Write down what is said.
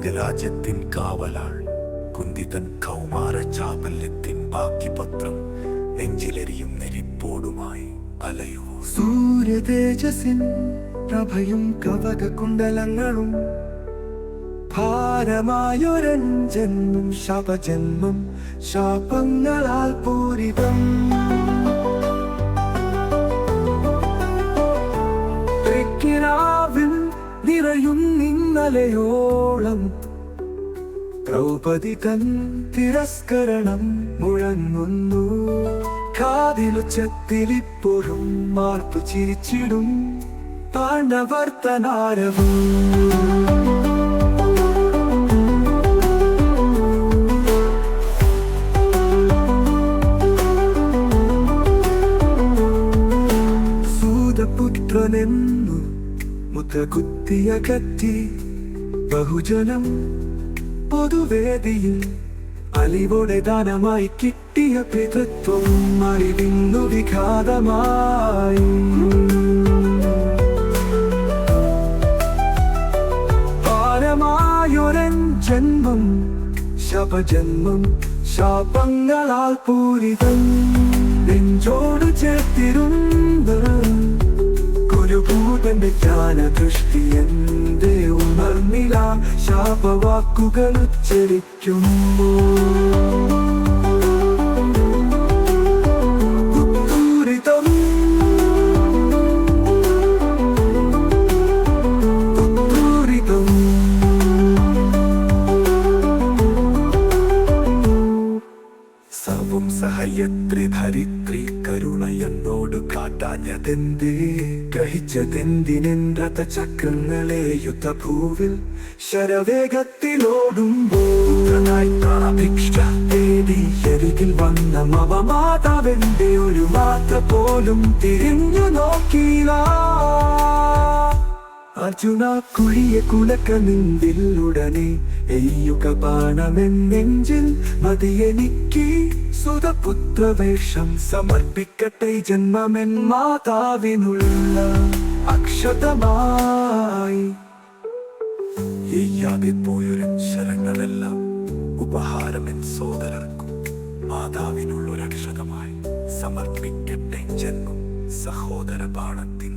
അംഗരാജ്യത്തിൻ കാവലാൾ കുന്തിതൻ കൗമാര ചാപല്യത്തിൻ ബാക്കി പത്രം നെഞ്ചിലെരിയും നെരിപ്പോടുമായി അലയോ. സൂര്യതേജസിൻ പ്രഭയും കവക കുണ്ടലങ്ങളും ഭാരമായൊരഞ്ജന്മം ശപജന്മം ശാപങ്ങളാൽ പൂരിതം. തൃക്കിനാവിൽ നിറയും നിന്നലയോളം ദ്രൗപദി തൻ തിരസ്കരണം മുഴങ്ങുന്നു. കാതിലുച്ചത്തിലിപ്പോഴും മാർപ്പു ചിരിച്ചിടും പാണ്ഡവർത്തനാരവും. സൂതപുത്രനെന്നു മുദ്രകുത്തിയ കത്തി ബഹുജനം പൊതുവേദിയിൽ അലിവോടെ ദാനമായി കിട്ടിയ പിതൃത്വം അറിവിന്നു വിഘാതമായി. ഭാരമായൊരൻ ജന്മം ശപജന്മം ശാപങ്ങളാൽ പൂരിതം. നെഞ്ചോട് ചേർത്തിരുന്ന ഗുരുഭൂതന്റെ ജ്ഞാനദൃഷ്ടി എന്റെ ഉണർന്നിലാം ശാപവാക്കുകൾ ഉച്ചരിക്കുമ്പോൾ ഉത്തൂരിതം ഉത്തൂരിതം. സർവം സഹയത്രി ധരിത്രി കരുണ എന്നോട് കാട്ടാഞ്ഞതെന്തേ ഗ്രഹിച്ചതെന്തിനെൻ രഥചക്രങ്ങളെ യുദ്ധഭൂവിൽ ശരവേഗത്തിലോടുമ്പോരികിൽ വന്ന മവമാതാവെന്റെ ഒരു മാത്ര പോലും തിരിഞ്ഞു നോക്കിയില്ല. അർജുന കുഴിയെ കുലക്ക നിന്തിലുടനെ എയ്യുക ബാണമെന്നെഞ്ചിൽ മതിയെനിക്ക് സുതപുത്രവേഷം സമർപ്പിക്കട്ടെ ജന്മമെൻ മാതാവിനുള്ള അക്ഷതമായി. എയ്യാതെ പോയൊരു ശരങ്ങളെല്ലാം ഉപഹാരമെൻ സോദരർക്കും മാതാവിനുള്ളൊരക്ഷതമായി സമർപ്പിക്കട്ടെ ജന്മം സഹോദര ബാണത്തിൻ